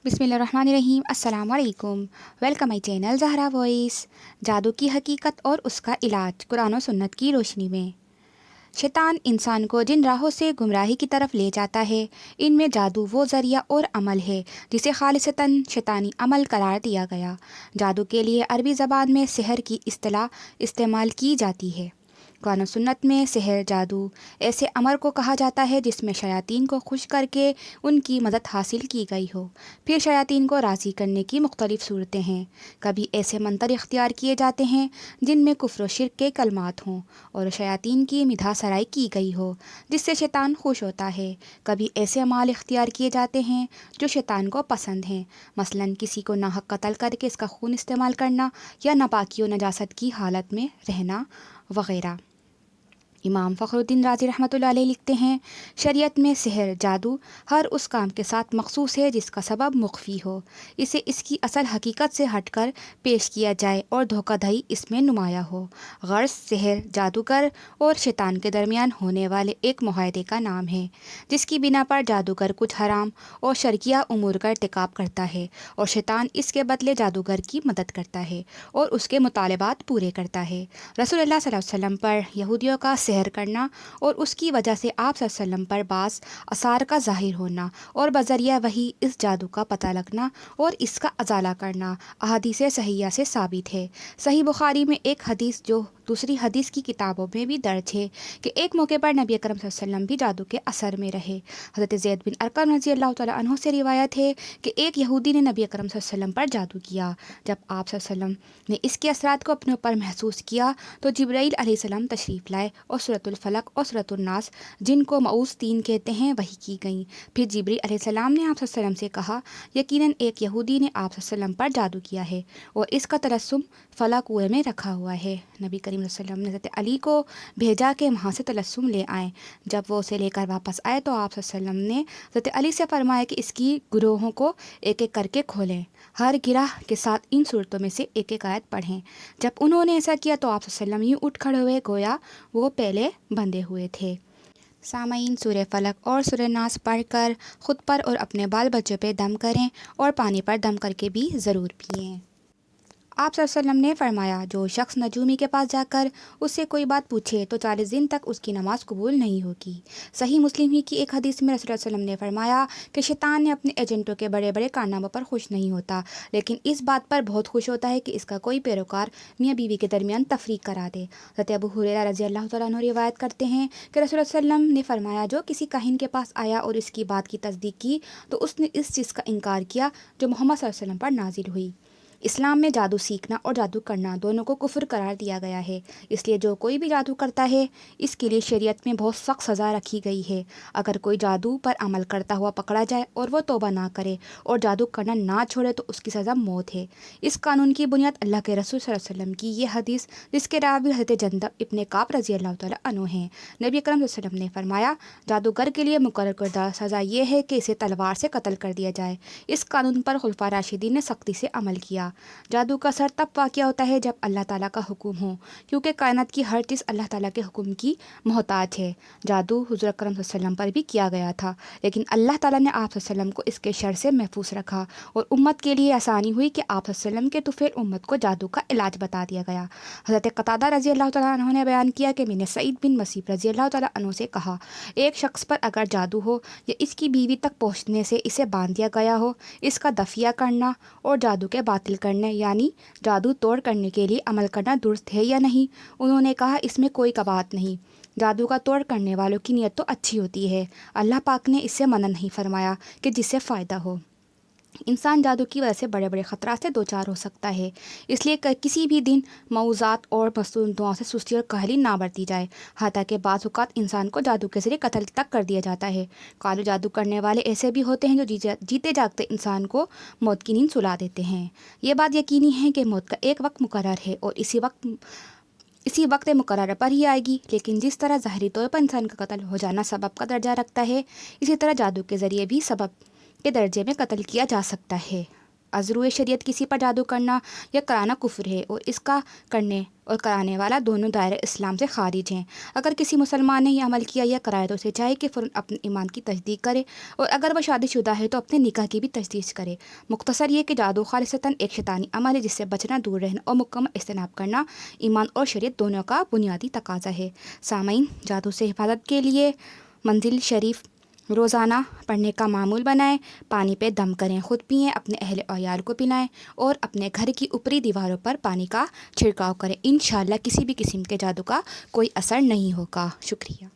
बिस्मिल्लाहिर्रहमानिर्रहीम। अस्सलाम वालेकुम। Welcome my channel Zahra voice. जादू की हकीकत और उसका इलाज कुरान और सुन्नत की रोशनी में। शैतान इंसान को जिन राहों से गुमराही की तरफ ले जाता है, इनमें जादू वो ज़रिया और अमल है जिसे खालिसतन शैतानी अमल करार दिया गया। जादू के लिए अरबी ज़बान में सिहर की इस्तिलाह इस्तेमाल की जाती है। कुरान और सुन्नत में सिहर जादू ऐसे अमर को कहा जाता है जिसमें शयातीन को खुश करके उनकी मदद हासिल की गई हो। फिर शयातीन को राज़ी करने की मुख्तलिफ़ सूरतें हैं। कभी ऐसे मंतर इख्तियार किए जाते हैं जिनमें कुफ्र व शिर्क के कलमात हों और शयातीन की मिधा सराई की गई हो जिससे शैतान खुश होता है। कभी ऐसे अमाल इख्तियार किए जाते हैं जो शैतान को पसंद हैं, मसलन किसी को नाहक कत्ल करके इसका खून इस्तेमाल करना या नापाकी व नजासत की हालत में रहना वगैरह। इमाम फ़खरुद्दीन राज़ी रहमतुल्लाह अलैह लिखते हैं, शरीयत में सिहर जादू हर उस काम के साथ मखसूस है जिसका सबब मुख्फी हो, इसे इसकी असल हकीकत से हटकर पेश किया जाए और धोखाधड़ी इसमें नुमाया हो। गर्ज सिहर जादूगर और शैतान के दरमियान होने वाले एक मुआहदे का नाम है जिसकी बिना पर जादूगर कुछ हराम और शर्किया उमूर का इर्तिकाब करता है और शैतान इसके बदले जादूगर की मदद करता है और उसके मुतालबात पूरे करता है। रसूलुल्लाह सल्लल्लाहु अलैहि वसल्लम पर यहूदियों का सहर करना और उसकी वजह से आप सल्लल्लाहु अलैहि वसल्लम पर बास आसार का ज़ाहिर होना और बज़रिया वही इस जादू का पता लगना और इसका अजाला करना अहादीस सहिया से साबित है। सही बुखारी में एक हदीस जो दूसरी हदीस की किताबों में भी दर्ज है कि एक मौके पर नबी अकरम सल्लल्लाहु अलैहि वसल्लम भी जादू के असर में रहे। हज़रत ज़ैद बिन अरक़म रज़ी अल्लाह तआला अन्हु से रिवायत है कि एक यहूदी ने नबी अकरम सल्लल्लाहु अलैहि वसल्लम पर जादू किया। जब आप सल्लल्लाहु अलैहि वसल्लम ने इसके असरात को अपने ऊपर महसूस किया तो जिब्राईल अलैहिस्सलाम तशरीफ़ लाए और सूरतुल फलक और सूरतुन नास, जिनको मऊज़ तीन कहते हैं, वही की गई। फिर जिब्रील अलैहिस्सलाम ने आप सल्लल्लाहु अलैहि वसल्लम से कहा, यकीनन एक यहूदी ने आप सल्लल्लाहु अलैहि वसल्लम पर जादू किया है और इसका तलस्सुम फला कुएं में रखा हुआ है। नबी करीम सल्लल्लाहु अलैहि वसल्लम ने हज़रत अली को भेजा कि वहाँ से तलस्सुम ले आएँ। जब वो उसे लेकर वापस आए तो आप सल्लल्लाहु अलैहि वसल्लम ने हज़रत अली से फरमाया कि इसकी गुरोहों को एक एक करके खोलें, हर गिराह के साथ इन सूरतों में से एक एक आयत पढ़ें। जब उन्होंने ऐसा किया तो आप सल्लल्लाहु अलैहि वसल्लम यूँ उठ खड़े हुए गोया वो पहले बंधे हुए थे। सामईन, सूरह फलक और सूरह नास पढ़कर ख़ुद पर और अपने बाल बच्चों पे दम करें और पानी पर दम करके भी ज़रूर पिएँ। आप सल्लल्लाहु अलैहि वसल्लम ने फरमाया, जो शख्स नजूमी के पास जाकर उससे कोई बात पूछे तो 40 दिन तक उसकी नमाज कबूल नहीं होगी। सही मुस्लिम ही की एक हदीस में रसूलुल्लाह सल्लल्लाहु अलैहि वसल्लम ने फरमाया कि शैतान ने अपने एजेंटों के बड़े बड़े कारनामों पर खुश नहीं होता, लेकिन इस बात पर बहुत खुश होता है कि इसका कोई पैरोकार मियाँ बीवी के दरमियान तफरीक करा दे। हज़रत अबू हुरैरा रज़ी अल्लाह तआला अन्हु रिवायत करते हैं कि रसूलुल्लाह सल्लल्लाहु अलैहि वसल्लम ने फरमाया, जो किसी काहिन के पास आया और इसकी बात की तस्दीक की तो उसने इस चीज़ का इनकार किया जो मोहम्मद सल्लल्लाहु अलैहि वसल्लम पर नाजिल हुई। इस्लाम में जादू सीखना और जादू करना दोनों को कुफ्र करार दिया गया है, इसलिए जो कोई भी जादू करता है इसके लिए शरीयत में बहुत सख्त सज़ा रखी गई है। अगर कोई जादू पर अमल करता हुआ पकड़ा जाए और वो तौबा ना करे और जादू करना ना छोड़े तो उसकी सज़ा मौत है। इस कानून की बुनियाद अल्लाह के रसूल सल्लल्लाहु अलैहि वसल्लम की ये हदीस जिसके रावी हज़रत जंदब इब्ने काब रज़ी अल्लाह तआला अन्हु हैं। नबी अकरम सल्लल्लाहु अलैहि वसल्लम ने फरमाया, जादूगर के लिए मुकर्रर करदा सज़ा ये है कि इसे तलवार से कत्ल कर दिया जाए। इस कानून पर खुलफा राशिदीन ने सख्ती से अमल किया। जादू का असर तब वाक़या होता है जब अल्लाह ताला का हुक्म हो, क्योंकि कायनात की हर चीज़ अल्लाह ताला के हुक्म की मोहताज है। जादू हुज़ूर अकरम सल्लल्लाहु अलैहि वसल्लम पर भी किया गया था, लेकिन अल्लाह ताला ने आप सल्लल्लाहु अलैहि वसल्लम को इसके शर से महफूज रखा और उम्मत के लिए आसानी हुई कि आप सल्लल्लाहु अलैहि वसल्लम के तुफ़ैल उम्मत को जादू का इलाज बता दिया गया। हज़रत कतादा रज़ी अल्लाह तआला अन्हु ने बयान किया कि मैंने सईद बिन मसीब रज़ी अल्लाह तआला अन्हु से कहा, एक शख्स पर अगर जादू हो या इसकी बीवी तक पहुँचने से इसे बांध दिया गया हो, इसका दफिया करना और जादू के बातिल करने यानी जादू तोड़ करने के लिए अमल करना दुरुस्त है या नहीं। उन्होंने कहा, इसमें कोई कबात नहीं, जादू का तोड़ करने वालों की नीयत तो अच्छी होती है, अल्लाह पाक ने इससे मना नहीं फरमाया कि जिससे फ़ायदा हो। इंसान जादू की वजह से बड़े बड़े ख़तरा से दो चार हो सकता है, इसलिए किसी भी दिन मौज़ात और मसनून दुआओं से सुस्ती और कहली ना बरती जाए। हालांकि कि बाज़ औक़ात इंसान को जादू के ज़रिए कत्ल तक कर दिया जाता है। कालू जादू करने वाले ऐसे भी होते हैं जो जीते जागते इंसान को मौत की नींद सुला देते हैं। ये बात यकीनी है कि मौत का एक वक्त मुकर्रर है और इसी वक्त मुकर्रर पर ही आएगी, लेकिन जिस तरह ज़ाहरी तौर पर इंसान का कत्ल हो जाना सबब का दर्जा रखता है, इसी तरह जादू के ज़रिए भी सबब के दर्जे में कत्ल किया जा सकता है। ازروئے شریعت کسی پر جادو کرنا یا کرانا کفر ہے، اور اس کا کرنے اور کرانے والا دونوں دائرہ اسلام سے خارج ہیں۔ اگر کسی مسلمان نے یہ عمل کیا یا کرایا تو اسے چاہیے کہ فوراً اپنے ایمان کی تصدیق کرے، اور اگر وہ شادی شدہ ہے تو اپنے نکاح کی بھی تجدید کرے۔ مختصر یہ کہ جادو خالصتاً ایک شیطانی عمل ہے جس سے بچنا، دور رہنا اور مکمل اجتناب کرنا ایمان اور شریعت دونوں کا بنیادی تقاضا ہے۔ سامعین، جادو سے حفاظت کے لیے منزل شریف روزانہ پڑھنے کا معمول بنائیں، پانی پہ دم کریں، خود پئیں، اپنے اہل و عیال کو پلائیں، اور اپنے گھر کی اوپری دیواروں پر پانی کا چھڑکاؤ کریں۔ انشاءاللہ کسی بھی قسم کے جادو کا کوئی اثر نہیں ہوگا۔ شکریہ۔